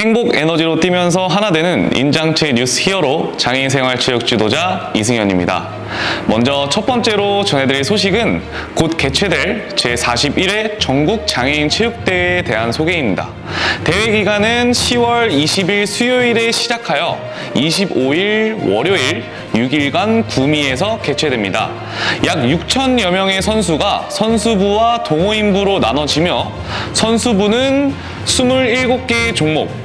행복 에너지로 뛰면서 하나 되는 인장체 뉴스 히어로 장애인 생활체육 지도자 이승현입니다. 먼저 첫 번째로 전해드릴 소식은 곧 개최될 제41회 전국 장애인 체육대회에 대한 소개입니다. 대회 기간은 10월 20일 수요일에 시작하여 25일 월요일 6일간 구미에서 개최됩니다. 약 6천여 명의 선수가 선수부와 동호인부로 나눠지며 선수부는 27개의 종목,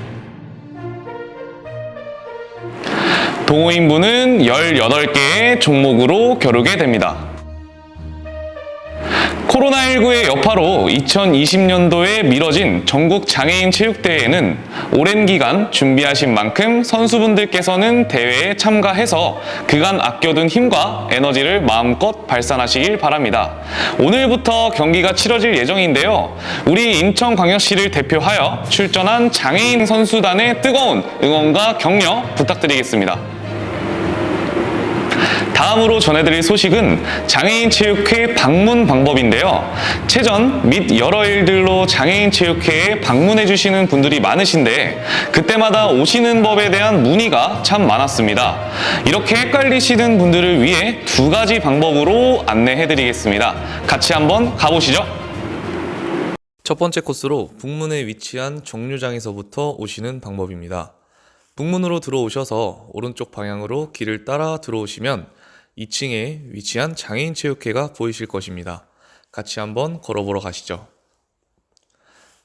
동호인부는 18개의 종목으로 겨루게 됩니다. 코로나19의 여파로 2020년도에 미뤄진 전국 장애인 체육대회에는 오랜 기간 준비하신 만큼 선수분들께서는 대회에 참가해서 그간 아껴둔 힘과 에너지를 마음껏 발산하시길 바랍니다. 오늘부터 경기가 치러질 예정인데요. 우리 인천광역시를 대표하여 출전한 장애인 선수단의 뜨거운 응원과 격려 부탁드리겠습니다. 다음으로 전해드릴 소식은 장애인체육회 방문 방법인데요. 체전 및 여러 일들로 장애인체육회에 방문해 주시는 분들이 많으신데 그때마다 오시는 법에 대한 문의가 참 많았습니다. 이렇게 헷갈리시는 분들을 위해 두 가지 방법으로 안내해 드리겠습니다. 같이 한번 가보시죠. 첫 번째 코스로 북문에 위치한 정류장에서부터 오시는 방법입니다. 북문으로 들어오셔서 오른쪽 방향으로 길을 따라 들어오시면 2층에 위치한 장애인체육회가 보이실 것입니다. 같이 한번 걸어보러 가시죠.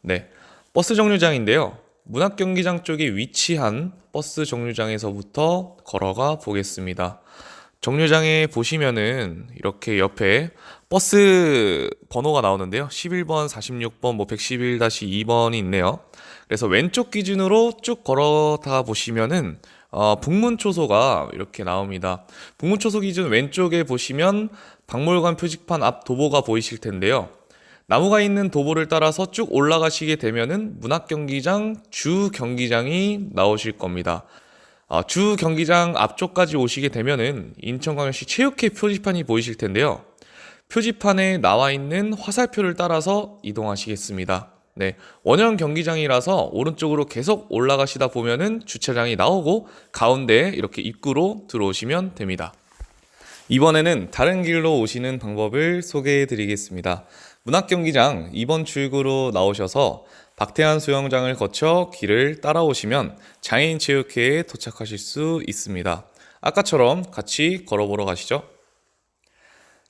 네, 버스 정류장인데요. 문학경기장 쪽에 위치한 버스 정류장에서부터 걸어가 보겠습니다. 정류장에 보시면은 이렇게 옆에 버스 번호가 나오는데요. 11번, 46번, 111-2번이 있네요. 그래서 왼쪽 기준으로 쭉 걸어다 보시면은 북문초소가 이렇게 나옵니다. 북문초소 기준 왼쪽에 보시면 박물관 표지판 앞 도보가 보이실 텐데요. 나무가 있는 도보를 따라서 쭉 올라가시게 되면은 문학경기장 주 경기장이 나오실 겁니다. 주 경기장 앞쪽까지 오시게 되면은 인천광역시 체육회 표지판이 보이실 텐데요. 표지판에 나와 있는 화살표를 따라서 이동하시겠습니다. 네, 원형 경기장이라서 오른쪽으로 계속 올라가시다 보면은 주차장이 나오고 가운데 이렇게 입구로 들어오시면 됩니다. 이번에는 다른 길로 오시는 방법을 소개해 드리겠습니다. 문학경기장 2번 출구로 나오셔서 박태환 수영장을 거쳐 길을 따라오시면 장애인체육회에 도착하실 수 있습니다. 아까처럼 같이 걸어보러 가시죠.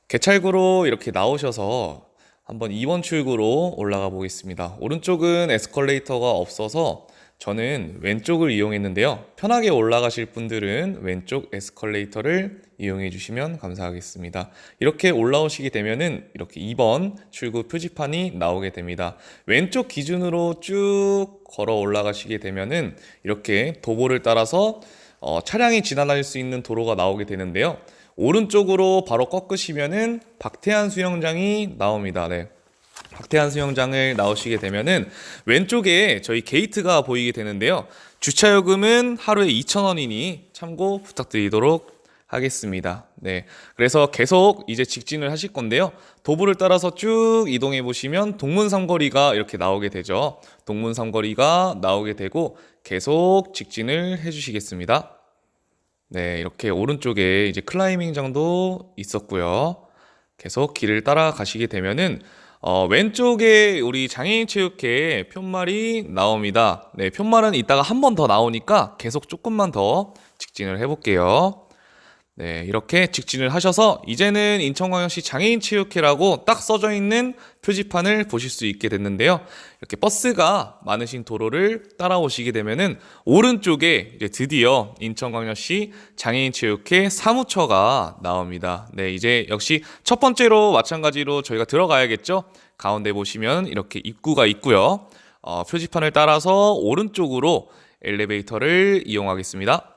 개찰구로 이렇게 나오셔서 한번 2번 출구로 올라가 보겠습니다. 오른쪽은 에스컬레이터가 없어서 저는 왼쪽을 이용했는데요. 편하게 올라가실 분들은 왼쪽 에스컬레이터를 이용해 주시면 감사하겠습니다. 이렇게 올라오시게 되면은 이렇게 2번 출구 표지판이 나오게 됩니다. 왼쪽 기준으로 쭉 걸어 올라가시게 되면은 이렇게 도보를 따라서 차량이 지나다닐 수 있는 도로가 나오게 되는데요. 오른쪽으로 바로 꺾으시면은 박태환 수영장이 나옵니다. 네. 박태환 수영장을 나오시게 되면은 왼쪽에 저희 게이트가 보이게 되는데요. 주차요금은 하루에 2,000원이니 참고 부탁드리도록 하겠습니다. 네. 그래서 계속 이제 직진을 하실 건데요. 도보를 따라서 쭉 이동해 보시면 동문삼거리가 이렇게 나오게 되죠. 동문삼거리가 나오게 되고 계속 직진을 해 주시겠습니다. 네, 이렇게 오른쪽에 이제 클라이밍장도 있었고요. 계속 길을 따라가시게 되면은 왼쪽에 우리 장애인체육회 편말이 나옵니다. 네, 편말은 이따가 한 번 더 나오니까 계속 조금만 더 직진을 해볼게요. 네, 이렇게 직진을 하셔서 이제는 인천광역시 장애인체육회라고 딱 써져 있는 표지판을 보실 수 있게 됐는데요. 이렇게 버스가 많으신 도로를 따라오시게 되면은 오른쪽에 이제 드디어 인천광역시 장애인체육회 사무처가 나옵니다. 네, 이제 역시 첫 번째로 마찬가지로 저희가 들어가야겠죠. 가운데 보시면 이렇게 입구가 있고요. 표지판을 따라서 오른쪽으로 엘리베이터를 이용하겠습니다.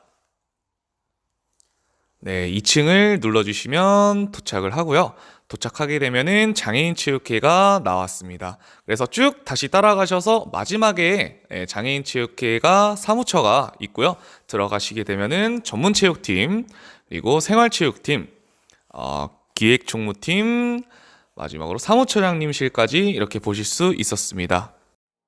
네, 2층을 눌러주시면 도착을 하고요. 도착하게 되면은 장애인체육회가 나왔습니다. 그래서 쭉 다시 따라가셔서 마지막에 장애인체육회가 사무처가 있고요. 들어가시게 되면은 전문체육팀, 그리고 생활체육팀, 기획총무팀, 마지막으로 사무처장님실까지 이렇게 보실 수 있었습니다.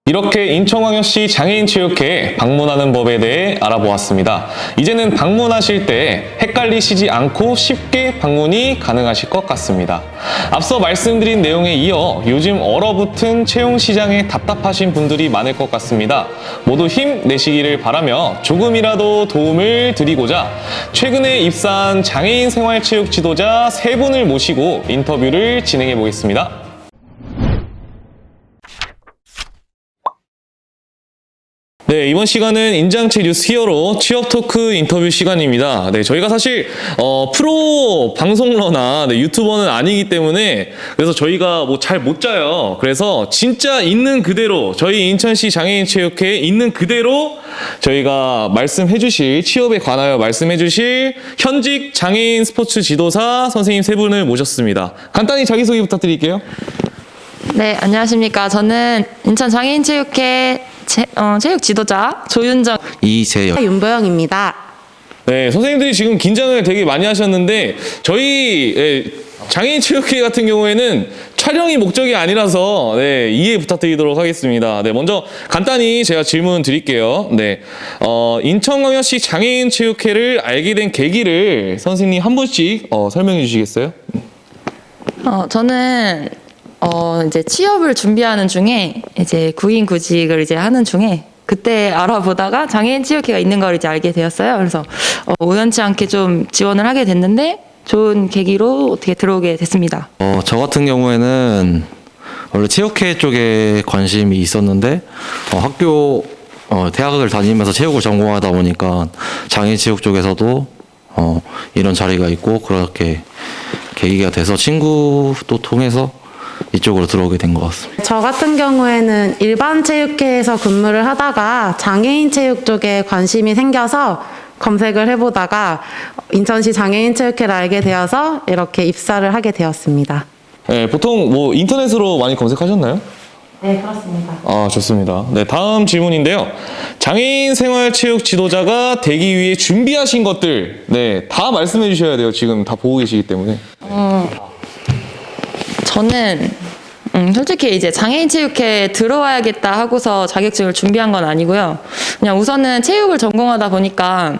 이렇게 인천광역시 장애인체육회에 방문하는 법에 대해 알아보았습니다. 이제는 방문하실 때 헷갈리시지 않고 쉽게 방문이 가능하실 것 같습니다. 앞서 말씀드린 내용에 이어 요즘 얼어붙은 채용시장에 답답하신 분들이 많을 것 같습니다. 모두 힘내시기를 바라며 조금이라도 도움을 드리고자 최근에 입사한 장애인 생활체육 지도자 3분을 모시고 인터뷰를 진행해 보겠습니다. 네, 이번 시간은 인장체 뉴스 히어로 취업 토크 인터뷰 시간입니다. 네, 저희가 사실 프로 방송러나 유튜버는 아니기 때문에 그래서 저희가 뭐 잘 못 짜요. 그래서 진짜 있는 그대로 저희 인천시 장애인체육회 있는 그대로 저희가 말씀해 주실 취업에 관하여 말씀해 주실 현직 장애인 스포츠 지도사 선생님 3분을 모셨습니다. 간단히 자기소개 부탁드릴게요. 네, 안녕하십니까. 저는 인천장애인체육회 체육 지도자 조윤정 이재영 윤보영입니다. 네, 선생님들이 지금 긴장을 되게 많이 하셨는데 저희 장애인체육회 같은 경우에는 촬영이 목적이 아니라서 이해 부탁드리도록 하겠습니다. 네, 먼저 간단히 제가 질문 드릴게요. 네, 인천광역시 장애인체육회를 알게 된 계기를 선생님 한 분씩 설명해 주시겠어요? 저는 이제 취업을 준비하는 중에 이제 구인 구직을 이제 하는 중에 그때 알아보다가 장애인 체육회가 있는 걸 이제 알게 되었어요. 그래서 우연치 않게 좀 지원을 하게 됐는데 좋은 계기로 어떻게 들어오게 됐습니다. 저 같은 경우에는 원래 체육회 쪽에 관심이 있었는데 학교 대학을 다니면서 체육을 전공하다 보니까 장애인 체육 쪽에서도 이런 자리가 있고 그렇게 계기가 돼서 친구도 통해서 이쪽으로 들어오게 된 것 같습니다. 저 같은 경우에는 일반 체육회에서 근무를 하다가 장애인 체육 쪽에 관심이 생겨서 검색을 해보다가 인천시 장애인 체육회를 알게 되어서 이렇게 입사를 하게 되었습니다. 네, 보통 뭐 인터넷으로 많이 검색하셨나요? 네, 그렇습니다. 아, 좋습니다. 네, 다음 질문인데요. 장애인 생활체육 지도자가 되기 위해 준비하신 것들, 다 말씀해 주셔야 돼요. 지금 다 보고 계시기 때문에. 저는 솔직히 이제 장애인 체육회에 들어와야겠다 하고서 자격증을 준비한 건 아니고요. 그냥 우선은 체육을 전공하다 보니까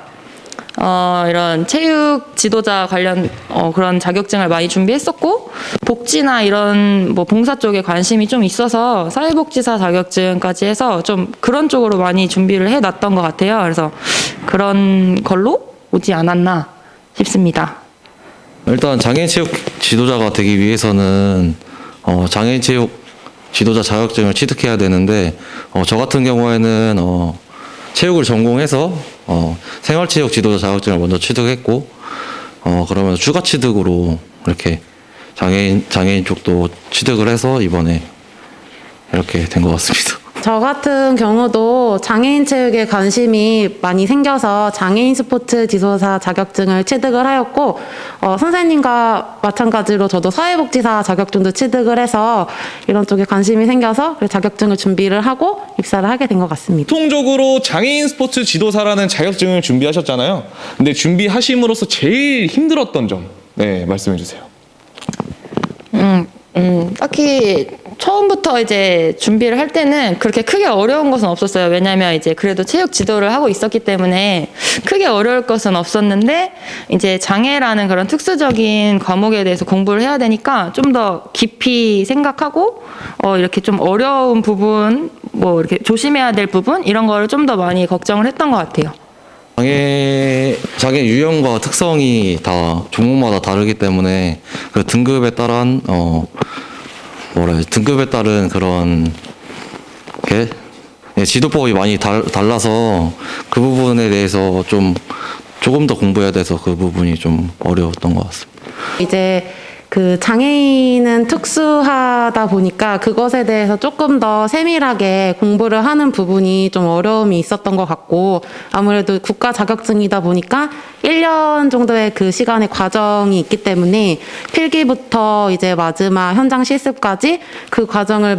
이런 체육 지도자 관련 그런 자격증을 많이 준비했었고 복지나 이런 뭐 봉사 쪽에 관심이 좀 있어서 사회복지사 자격증까지 해서 좀 그런 쪽으로 많이 준비를 해놨던 것 같아요. 그래서 그런 걸로 오지 않았나 싶습니다. 일단 장애인 체육 지도자가 되기 위해서는 장애인 체육 지도자 자격증을 취득해야 되는데 저 같은 경우에는 체육을 전공해서 생활체육 지도자 자격증을 먼저 취득했고 그러면 추가 취득으로 이렇게 장애인 쪽도 취득을 해서 이번에 이렇게 된 것 같습니다. 저 같은 경우도 장애인 체육에 관심이 많이 생겨서 장애인 스포츠 지도사 자격증을 취득을 하였고 선생님과 마찬가지로 저도 사회복지사 자격증도 취득을 해서 이런 쪽에 관심이 생겨서 자격증을 준비를 하고 입사를 하게 된 것 같습니다. 통적으로 장애인 스포츠 지도사라는 자격증을 준비하셨잖아요. 근데 준비하심으로써 제일 힘들었던 점, 말씀해 주세요. 딱히 처음부터 이제 준비를 할 때는 그렇게 크게 어려운 것은 없었어요. 왜냐하면 이제 그래도 체육 지도를 하고 있었기 때문에 크게 어려울 것은 없었는데 이제 장애라는 그런 특수적인 과목에 대해서 공부를 해야 되니까 좀 더 깊이 생각하고 이렇게 좀 어려운 부분, 뭐 이렇게 조심해야 될 부분 이런 거를 좀 더 많이 걱정을 했던 것 같아요. 장애 유형과 특성이 다 종목마다 다르기 때문에 그 등급에 따른 등급에 따른 그런 게 지도법이 많이 달라서 그 부분에 대해서 조금 더 공부해야 돼서 그 부분이 좀 어려웠던 것 같습니다. 이제 그 장애인은 특수하다 보니까 그것에 대해서 조금 더 세밀하게 공부를 하는 부분이 좀 어려움이 있었던 것 같고 아무래도 국가 자격증이다 보니까 1년 정도의 그 시간의 과정이 있기 때문에 필기부터 이제 마지막 현장 실습까지 그 과정을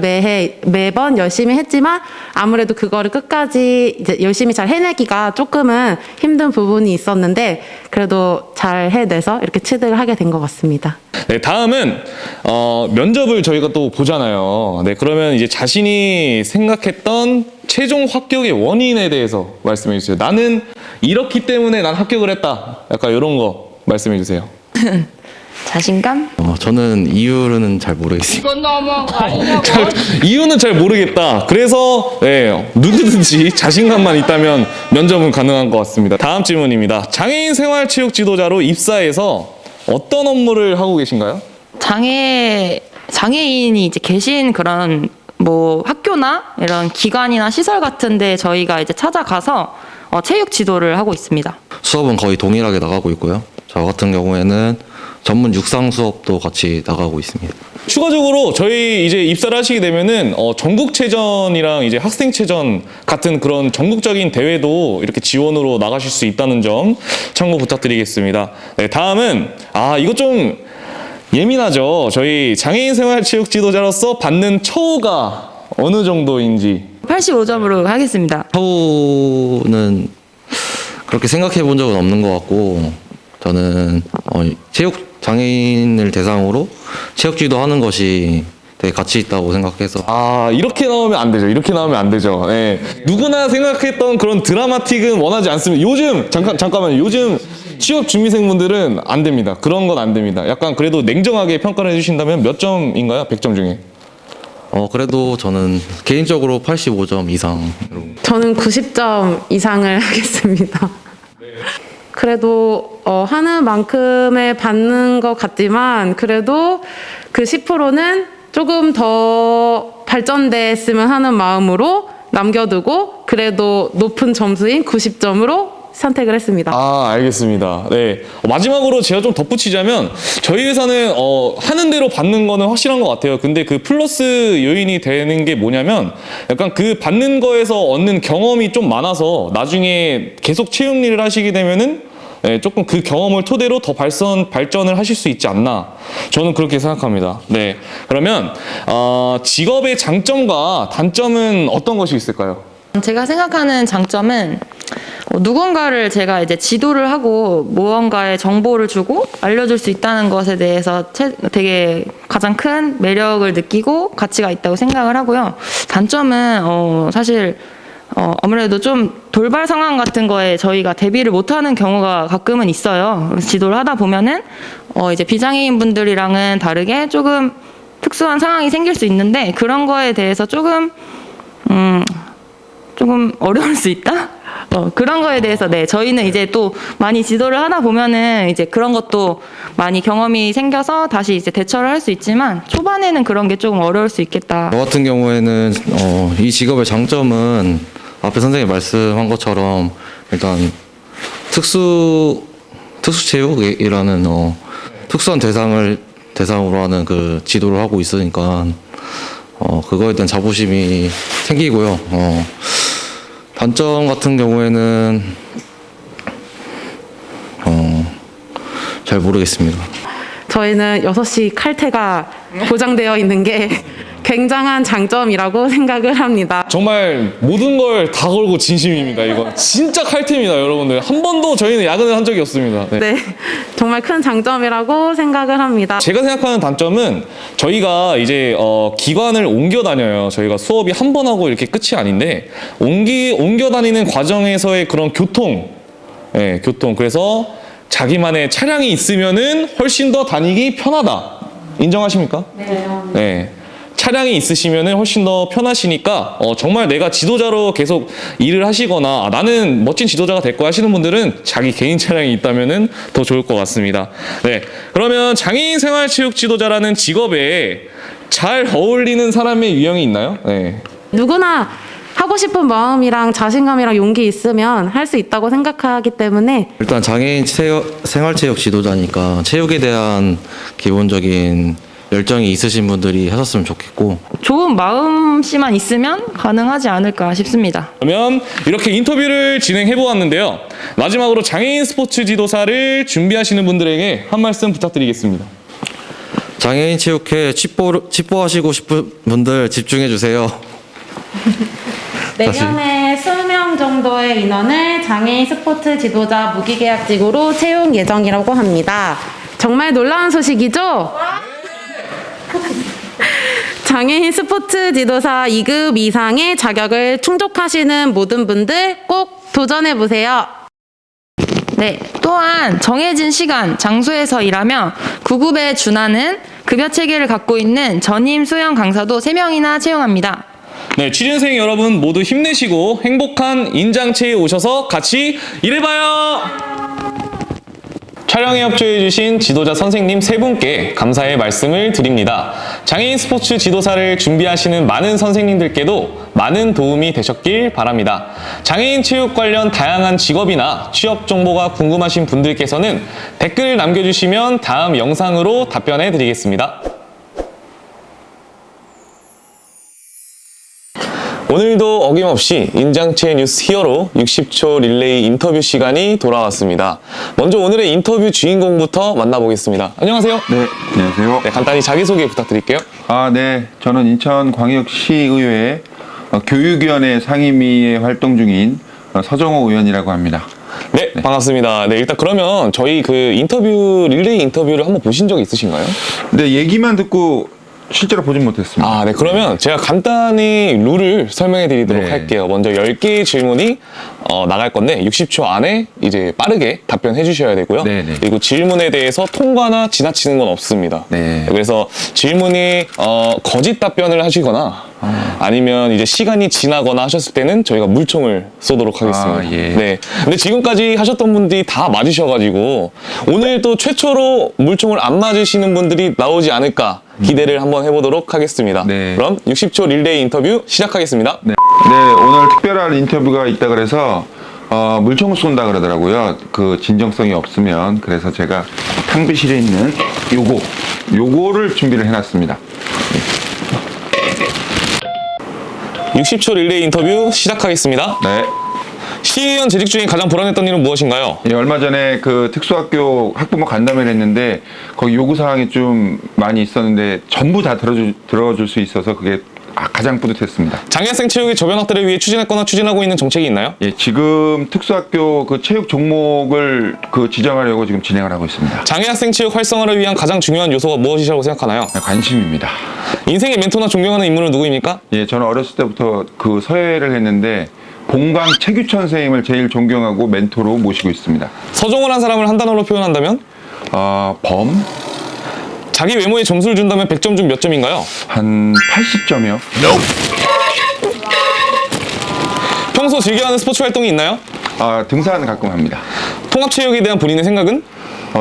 매번 열심히 했지만 아무래도 그거를 끝까지 이제 열심히 잘 해내기가 조금은 힘든 부분이 있었는데 그래도 잘 해내서 이렇게 취득을 하게 된 것 같습니다. 네, 다음은 면접을 저희가 또 보잖아요. 네, 그러면 이제 자신이 생각했던 최종 합격의 원인에 대해서 말씀해 주세요. 나는 이렇기 때문에 난 합격을 했다. 약간 이런 거 말씀해 주세요. 자신감? 저는 이유는 잘 모르겠습니다. 이유는 잘 모르겠다. 그래서 네, 누구든지 자신감만 있다면 면접은 가능한 것 같습니다. 다음 질문입니다. 장애인 생활체육 지도자로 입사해서 어떤 업무를 하고 계신가요? 장애인이 이제 계신 그런 뭐 학교나 이런 기관이나 시설 같은데 저희가 이제 찾아가서 체육 지도를 하고 있습니다. 수업은 거의 동일하게 나가고 있고요. 저 같은 경우에는 전문 육상 수업도 같이 나가고 있습니다. 추가적으로 저희 이제 입사를 하시게 되면은 전국체전이랑 이제 학생체전 같은 그런 전국적인 대회도 이렇게 지원으로 나가실 수 있다는 점 참고 부탁드리겠습니다. 네, 다음은 이거 좀 예민하죠. 저희 장애인 생활체육 지도자로서 받는 처우가 어느 정도인지. 85점으로 하겠습니다. 처우는 그렇게 생각해 본 적은 없는 것 같고, 저는 체육 장애인을 대상으로 체육 지도하는 것이 되게 가치 있다고 생각해서. 이렇게 나오면 안 되죠. 이렇게 나오면 안 되죠. 예. 누구나 생각했던 그런 드라마틱은 원하지 않습니다. 요즘 잠깐만요. 요즘 취업 준비생분들은 안 됩니다. 그런 건 안 됩니다. 약간 그래도 냉정하게 평가를 해주신다면 몇 점인가요? 100점 중에. 그래도 저는 개인적으로 85점 이상으로. 저는 90점 이상을 하겠습니다. 그래도 하는 만큼의 받는 것 같지만 그래도 그 10%는 조금 더 발전됐으면 하는 마음으로 남겨두고 그래도 높은 점수인 90점으로 선택을 했습니다. 알겠습니다. 네. 마지막으로 제가 좀 덧붙이자면 저희 회사는 하는 대로 받는 거는 확실한 것 같아요. 근데 그 플러스 요인이 되는 게 뭐냐면 약간 그 받는 거에서 얻는 경험이 좀 많아서 나중에 계속 채용 일을 하시게 되면은 조금 그 경험을 토대로 더 발전을 하실 수 있지 않나. 저는 그렇게 생각합니다. 네. 그러면 직업의 장점과 단점은 어떤 것이 있을까요? 제가 생각하는 장점은 누군가를 제가 이제 지도를 하고 무언가의 정보를 주고 알려줄 수 있다는 것에 대해서 되게 가장 큰 매력을 느끼고 가치가 있다고 생각을 하고요. 단점은 사실 아무래도 좀 돌발 상황 같은 거에 저희가 대비를 못하는 경우가 가끔은 있어요. 그래서 지도를 하다 보면은 이제 비장애인 분들이랑은 다르게 조금 특수한 상황이 생길 수 있는데 그런 거에 대해서 조금 어려울 수 있다? 그런 거에 대해서 저희는 이제 또 많이 지도를 하다 보면은 이제 그런 것도 많이 경험이 생겨서 다시 이제 대처를 할 수 있지만 초반에는 그런 게 조금 어려울 수 있겠다. 저 같은 경우에는 이 직업의 장점은 앞에 선생님이 말씀한 것처럼 일단 특수체육이라는 특수한 대상으로 하는 그 지도를 하고 있으니까 그거에 대한 자부심이 생기고요. 단점 같은 경우에는 잘 모르겠습니다. 저희는 6시 칼퇴가 보장되어 있는 게 굉장한 장점이라고 생각을 합니다. 정말 모든 걸 다 걸고 진심입니다. 이거 진짜 칼퇴입니다, 여러분들. 한 번도 저희는 야근을 한 적이 없습니다. 네. 네, 정말 큰 장점이라고 생각을 합니다. 제가 생각하는 단점은 저희가 이제 기관을 옮겨 다녀요. 저희가 수업이 한 번 하고 이렇게 끝이 아닌데 옮겨 다니는 과정에서의 그런 교통. 그래서 자기만의 차량이 있으면은 훨씬 더 다니기 편하다. 인정하십니까? 네. 차량이 있으시면은 훨씬 더 편하시니까 정말 내가 지도자로 계속 일을 하시거나 나는 멋진 지도자가 될 거야 하시는 분들은 자기 개인 차량이 있다면은 더 좋을 것 같습니다. 네, 그러면 장애인 생활체육 지도자라는 직업에 잘 어울리는 사람의 유형이 있나요? 네. 누구나 하고 싶은 마음이랑 자신감이랑 용기 있으면 할 수 있다고 생각하기 때문에 일단 장애인 생활체육 지도자니까 체육에 대한 기본적인 열정이 있으신 분들이 하셨으면 좋겠고 좋은 마음씨만 있으면 가능하지 않을까 싶습니다. 그러면 이렇게 인터뷰를 진행해 보았는데요. 마지막으로 장애인 스포츠 지도사를 준비하시는 분들에게 한 말씀 부탁드리겠습니다. 장애인 체육회 칩보하시고 싶은 분들 집중해 주세요. 내년에 20명 정도의 인원을 장애인 스포츠 지도자 무기계약직으로 채용 예정이라고 합니다. 정말 놀라운 소식이죠? 장애인 스포츠 지도사 2급 이상의 자격을 충족하시는 모든 분들 꼭 도전해 보세요. 네, 또한 정해진 시간, 장소에서 일하며 9급에 준하는 급여 체계를 갖고 있는 전임 수영 강사도 3명이나 채용합니다. 네, 취준생 여러분 모두 힘내시고 행복한 인장체에 오셔서 같이 일해봐요. 촬영에 협조해주신 지도자 선생님 3분께 감사의 말씀을 드립니다. 장애인 스포츠 지도사를 준비하시는 많은 선생님들께도 많은 도움이 되셨길 바랍니다. 장애인 체육 관련 다양한 직업이나 취업 정보가 궁금하신 분들께서는 댓글을 남겨주시면 다음 영상으로 답변해 드리겠습니다. 오늘도 어김없이 인장체 뉴스 히어로 60초 릴레이 인터뷰 시간이 돌아왔습니다. 먼저 오늘의 인터뷰 주인공부터 만나보겠습니다. 안녕하세요. 네, 안녕하세요. 네, 간단히 자기소개 부탁드릴게요. 네. 저는 인천광역시의회 교육위원회 상임위에 활동 중인 서정호 의원이라고 합니다. 네, 반갑습니다. 네, 일단 그러면 저희 그 인터뷰, 릴레이 인터뷰를 한번 보신 적 있으신가요? 근데 얘기만 듣고 실제로 보진 못했습니다. 네, 그러면 제가 간단히 룰을 설명해 드리도록 네. 할게요. 먼저 10개의 질문이 나갈 건데 60초 안에 이제 빠르게 답변해 주셔야 되고요. 네, 네. 그리고 질문에 대해서 통과나 지나치는 건 없습니다. 네. 그래서 질문이 거짓 답변을 하시거나 아니면 이제 시간이 지나거나 하셨을 때는 저희가 물총을 쏘도록 하겠습니다. 예. 네. 근데 지금까지 하셨던 분들이 다 맞으셔가지고 오늘 또 최초로 물총을 안 맞으시는 분들이 나오지 않을까 기대를 한번 해보도록 하겠습니다. 네. 그럼 60초 릴레이 인터뷰 시작하겠습니다. 네, 오늘 특별한 인터뷰가 있다 그래서 물총을 쏜다 그러더라고요. 그 진정성이 없으면. 그래서 제가 탕비실에 있는 요거를 준비를 해놨습니다. 60초 릴레이 인터뷰 시작하겠습니다. 네. 시의원 재직 중에 가장 불안했던 일은 무엇인가요? 예, 얼마 전에 그 특수학교 학부모 간담회를 했는데 거기 요구사항이 좀 많이 있었는데 전부 다 들어줄 수 있어서 그게 가장 뿌듯했습니다. 장애학생 체육의 저변 확대를 위해 추진했거나 추진하고 있는 정책이 있나요? 예, 지금 특수학교 그 체육 종목을 지정하려고 지금 진행을 하고 있습니다. 장애학생 체육 활성화를 위한 가장 중요한 요소가 무엇이라고 생각하나요? 관심입니다. 인생의 멘토나 존경하는 인물은 누구입니까? 예, 저는 어렸을 때부터 그 서예를 했는데 봉광 최규천 선생님을 제일 존경하고 멘토로 모시고 있습니다. 서정훈 한 사람을 한 단어로 표현한다면? 범? 자기 외모에 점수를 준다면 100점 중 몇 점인가요? 한 80점이요. 평소 즐겨하는 스포츠 활동이 있나요? 등산 가끔 합니다. 통합체육에 대한 본인의 생각은?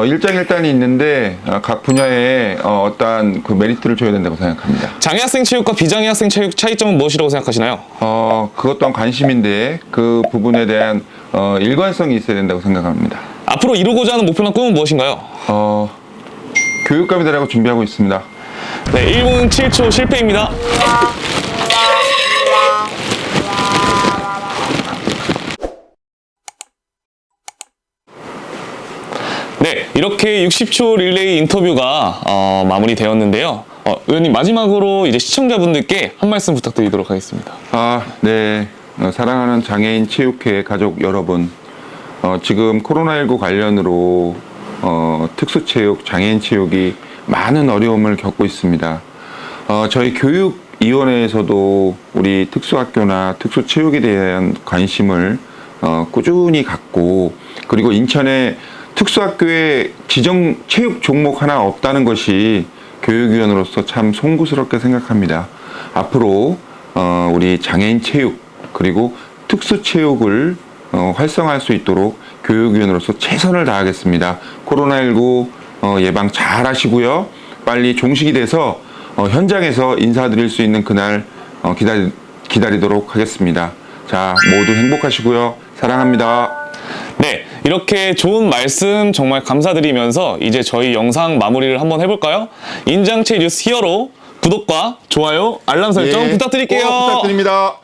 일장일단이 있는데 각 분야에 어떠한 그 메리트를 줘야 된다고 생각합니다. 장애학생 체육과 비장애학생 체육 차이점은 무엇이라고 생각하시나요? 그것 또한 관심인데 그 부분에 대한 일관성이 있어야 된다고 생각합니다. 앞으로 이루고자 하는 목표나 꿈은 무엇인가요? 교육감이 되라고 준비하고 있습니다. 네, 1분 7초 실패입니다. 네, 이렇게 60초 릴레이 인터뷰가 마무리되었는데요. 의원님 마지막으로 이제 시청자분들께 한 말씀 부탁드리도록 하겠습니다. 네. 사랑하는 장애인 체육회 가족 여러분, 지금 코로나19 관련으로 특수체육, 장애인 체육이 많은 어려움을 겪고 있습니다. 저희 교육위원회에서도 우리 특수학교나 특수체육에 대한 관심을 꾸준히 갖고, 그리고 인천에 특수학교에 지정 체육 종목 하나 없다는 것이 교육위원으로서 참 송구스럽게 생각합니다. 앞으로 우리 장애인 체육 그리고 특수체육을 활성화할 수 있도록 교육위원으로서 최선을 다하겠습니다. 코로나19 예방 잘 하시고요. 빨리 종식이 돼서 현장에서 인사드릴 수 있는 그날 기다리도록 하겠습니다. 자, 모두 행복하시고요. 사랑합니다. 네, 이렇게 좋은 말씀 정말 감사드리면서 이제 저희 영상 마무리를 한번 해볼까요? 인장체 뉴스 히어로 구독과 좋아요, 알람 설정 부탁드릴게요. 꼭 부탁드립니다.